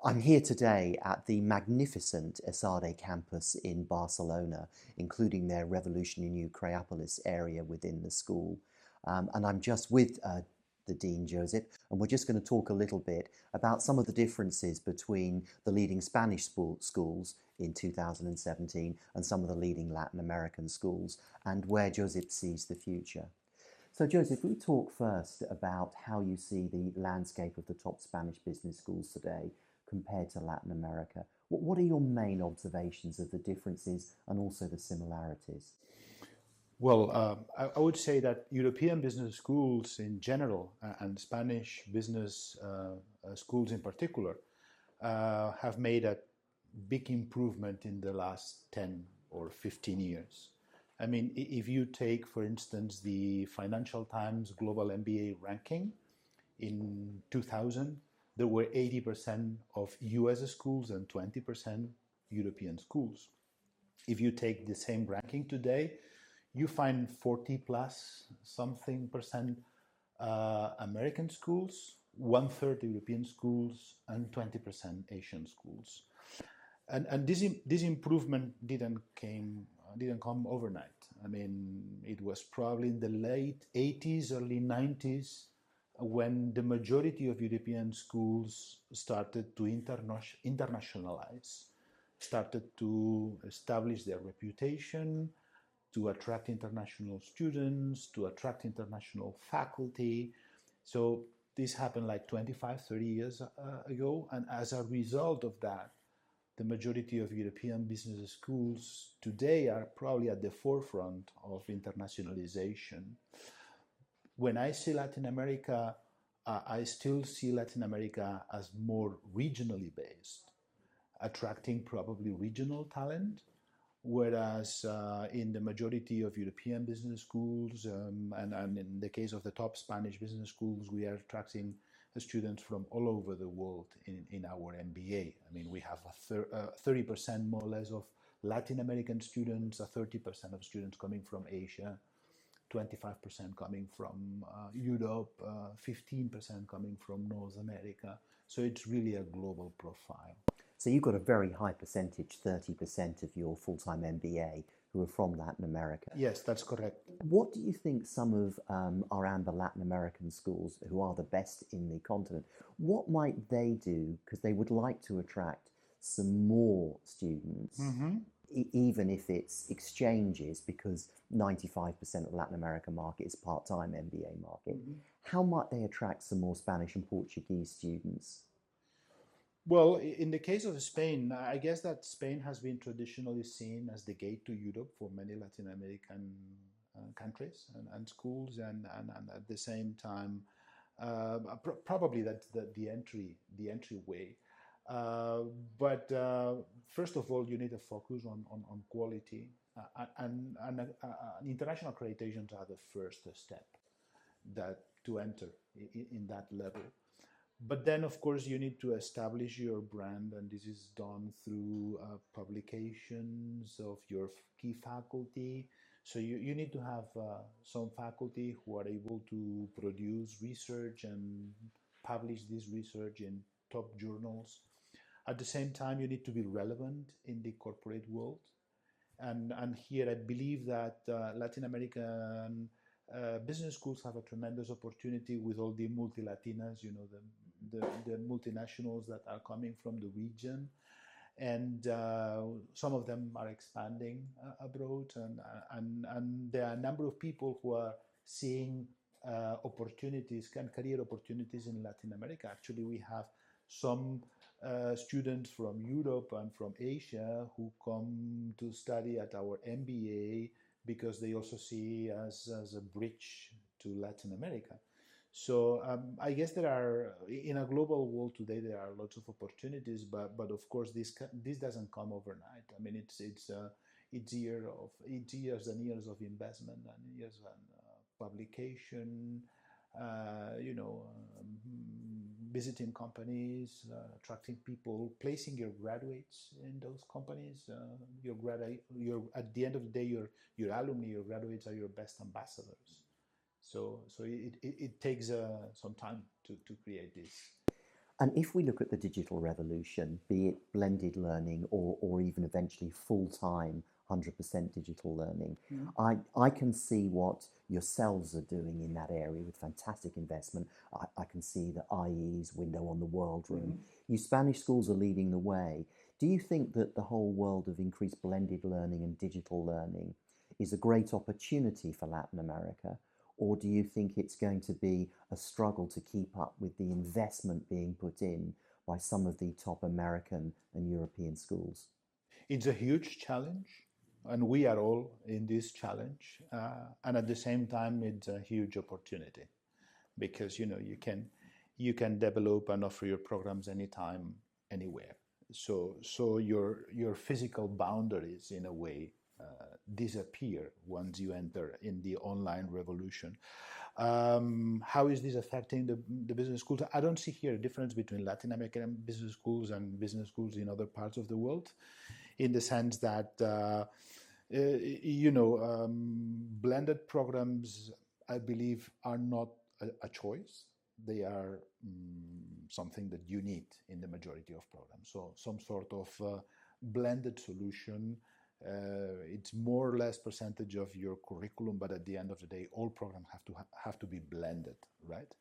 I'm here today at the magnificent ESADE campus in Barcelona, including their revolutionary new Creapolis area within the school. And I'm just with the Dean, Josep, and we're just going to talk a little bit about some of the differences between the leading Spanish schools in 2017 and some of the leading Latin American schools, and where Josep sees the future. So, Joseph, we talk first about how you see the landscape of the top Spanish business schools today compared to Latin America. What are your main observations of the differences and also the similarities? Well, I would say that European business schools in general and Spanish business schools in particular have made a big improvement in the last 10 or 15 years. I mean, if you take, for instance, the Financial Times Global MBA ranking in 2000, there were 80% of US schools and 20% European schools. If you take the same ranking today, you find 40 plus something percent American schools, one third European schools, and 20% Asian schools. And this improvement didn't come overnight. I mean, it was probably in the late 80s, early 90s, when the majority of European schools started to internationalize, started to establish their reputation, to attract international students, to attract international faculty. So this happened like 25, 30 years ago. And as a result of that, the majority of European business schools today are probably at the forefront of internationalization. When I see Latin America, I still see Latin America as more regionally based, attracting probably regional talent, whereas in the majority of European business schools, and in the case of the top Spanish business schools, we are attracting students from all over the world in our MBA. I mean, we have 30% more or less of Latin American students, 30% of students coming from Asia, 25% coming from Europe, 15% coming from North America. So it's really a global profile. So you've got a very high percentage, 30% of your full-time MBA who are from Latin America. Yes, that's correct. What do you think some of around the Latin American schools who are the best in the continent, what might they do? Because they would like to attract some more students, even if it's exchanges, because 95% of Latin American market is part-time MBA market. How might they attract some more Spanish and Portuguese students? Well, in the case of Spain, I guess that Spain has been traditionally seen as the gate to Europe for many Latin American countries and schools, and at the same time, probably that's the entryway. But first of all, you need to focus on quality, and international accreditations are the first step that to enter in that level. But then, of course, you need to establish your brand, and this is done through publications of your key faculty. So you need to have some faculty who are able to produce research and publish this research in top journals. At the same time, you need to be relevant in the corporate world. And here I believe that Latin American business schools have a tremendous opportunity with all the multi-Latinas, you know, the multinationals that are coming from the region. And some of them are expanding abroad. And there are a number of people who are seeing opportunities, career opportunities in Latin America. Actually, we have some students from Europe and from Asia who come to study at our MBA because they also see us as a bridge to Latin America. So I guess there are, in a global world today, there are lots of opportunities, but of course this doesn't come overnight. I mean, it's years and years of investment and years and publication, visiting companies, attracting people, placing your graduates in those companies. At the end of the day, your alumni, your graduates are your best ambassadors. So it takes some time to create this. And if we look at the digital revolution, be it blended learning or even eventually full-time 100% digital learning, Mm. I can see what yourselves are doing in that area with fantastic investment. I can see the IE's window on the world room. Mm-hmm. You Spanish schools are leading the way. Do you think that the whole world of increased blended learning and digital learning is a great opportunity for Latin America? Or do you think it's going to be a struggle to keep up with the investment being put in by some of the top American and European schools? It's a huge challenge, and we are all in this challenge. And at the same time, it's a huge opportunity because you can develop and offer your programs anytime, anywhere. So your physical boundaries, in a way, disappear once you enter in the online revolution. How is this affecting the business schools? I don't see here a difference between Latin American business schools and business schools in other parts of the world, in the sense that blended programs, I believe, are not a choice. They are something that you need in the majority of programs. So some sort of blended solution. It's more or less percentage of your curriculum, but at the end of the day, all programs have to be blended, right?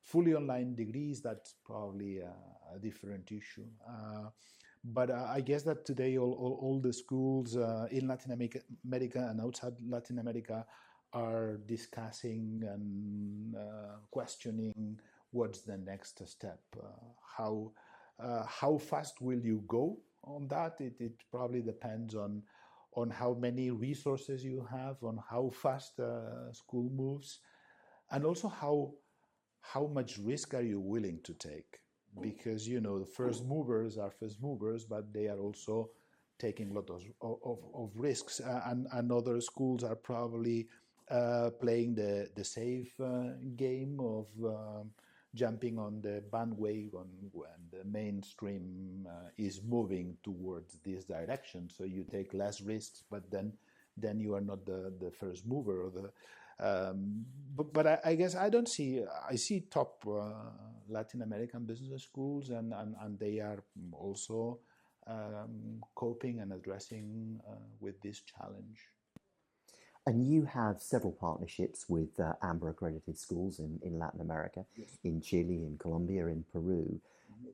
Fully online degrees, that's probably a different issue. But I guess that today all the schools in Latin America and outside Latin America are discussing and questioning what's the next step. How fast will you go on that? It probably depends on how many resources you have, on how fast school moves, and also how much risk are you willing to take? Because the first movers are first movers, but they are also taking a lot of risks, and other schools are probably playing the safe game of jumping on the bandwagon when the mainstream is moving towards this direction. So you take less risks, but then you are not the first mover or the but I guess I see top Latin American business schools, and they are also coping and addressing with this challenge. And you have several partnerships with AMBER accredited schools in Latin America, Yes. in Chile, in Colombia, in Peru.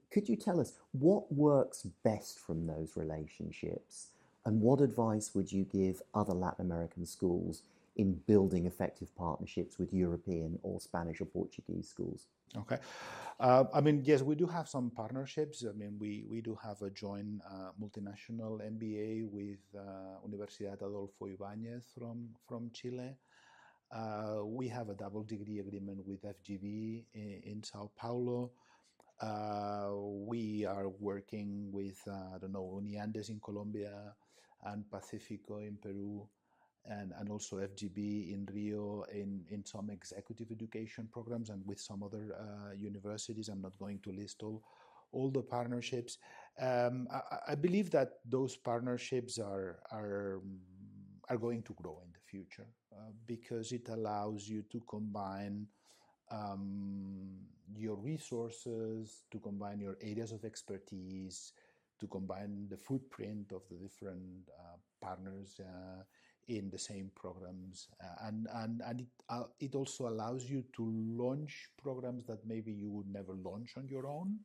Could you tell us what works best from those relationships, and what advice would you give other Latin American schools in building effective partnerships with European or Spanish or Portuguese schools? Okay. Yes, we do have some partnerships. We do have a joint multinational MBA with Universidad Adolfo Ibáñez from Chile. We have a double degree agreement with FGV in Sao Paulo. We are working with, Uniandes in Colombia and Pacifico in Peru, and also FGB in Rio in some executive education programs, and with some other universities. I'm not going to list all the partnerships. I believe that those partnerships are going to grow in the future because it allows you to combine your resources, to combine your areas of expertise, to combine the footprint of the different partners in the same programs, and it also allows you to launch programs that maybe you would never launch on your own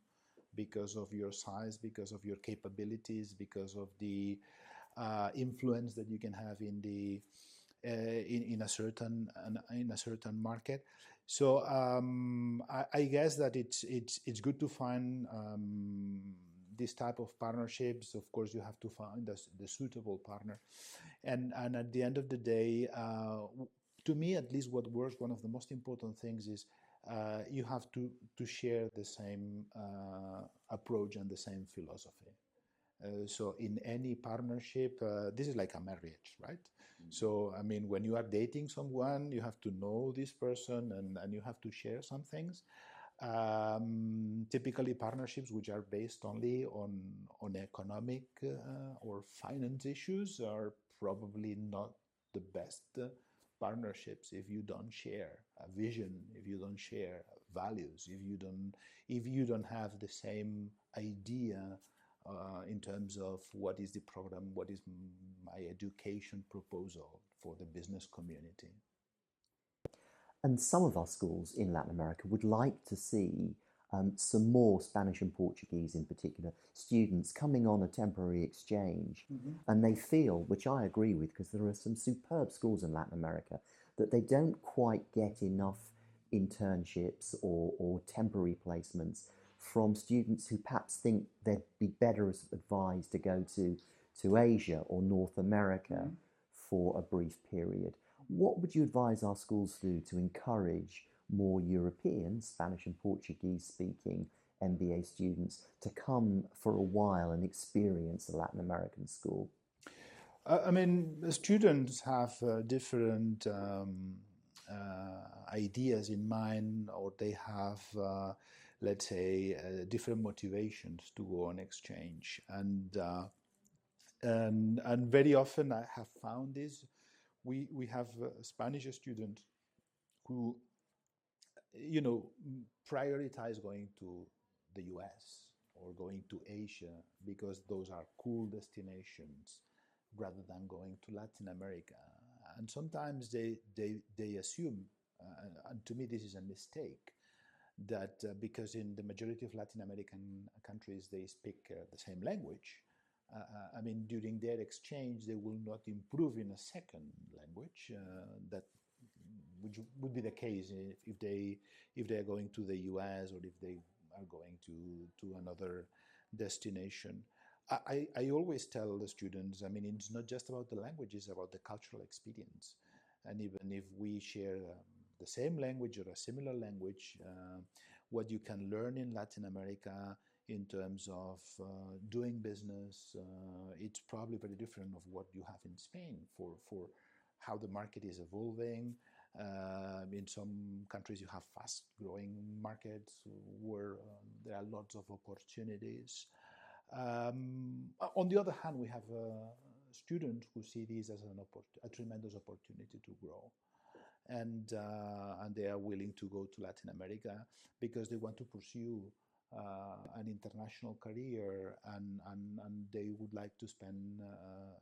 because of your size, because of your capabilities, because of the influence that you can have in the in a certain market. So I guess that it's good to find this type of partnerships. Of course, you have to find the suitable partner, and at the end of the day, to me at least, what works, one of the most important things is you have to share the same approach and the same philosophy. So in any partnership, this is like a marriage, right? So, when you are dating someone, you have to know this person, and you have to share some things. Typically, partnerships which are based only on economic or finance issues are probably not the best partnerships if you don't share a vision, if you don't share values, if you don't have the same idea in terms of what is the program, what is my education proposal for the business community. And some of our schools in Latin America would like to see some more Spanish and Portuguese, in particular, students coming on a temporary exchange. Mm-hmm. And they feel, which I agree with, because there are some superb schools in Latin America, that they don't quite get enough internships or temporary placements from students who perhaps think they'd be better advised to go to Asia or North America Mm-hmm. for a brief period. What would you advise our schools to do to encourage more European, Spanish and Portuguese speaking MBA students to come for a while and experience a Latin American school? I mean, the students have different ideas in mind, or they have, let's say, different motivations to go on exchange. And very often I have found this. We have Spanish students who, you know, prioritize going to the US or going to Asia because those are cool destinations rather than going to Latin America. And sometimes they assume, and to me this is a mistake, that because in the majority of Latin American countries they speak the same language, I mean, during their exchange, they will not improve in a second language. That which would be the case if they are going to the U.S. or if they are going to another destination. I always tell the students, I mean, it's not just about the language; it's about the cultural experience. And even if we share the same language or a similar language, what you can learn in Latin America in terms of doing business, it's probably very different of what you have in Spain for how the market is evolving. In some countries, you have fast-growing markets where there are lots of opportunities. On the other hand, we have students who see this as a tremendous opportunity to grow. And they are willing to go to Latin America because they want to pursue an international career, and they would like to spend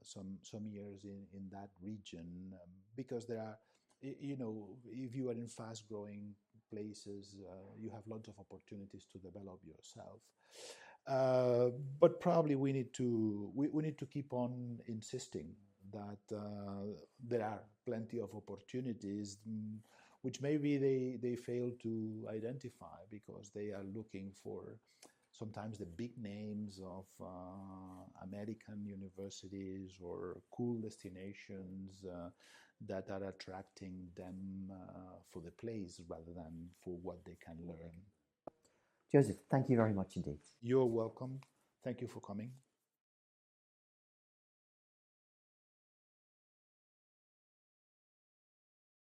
some years in that region, because there are, you know, if you are in fast growing places, you have lots of opportunities to develop yourself. But probably we need to keep on insisting that there are plenty of opportunities, which maybe they fail to identify because they are looking for sometimes the big names of American universities or cool destinations that are attracting them for the place rather than for what they can learn. Joseph, thank you very much indeed. You're welcome. Thank you for coming.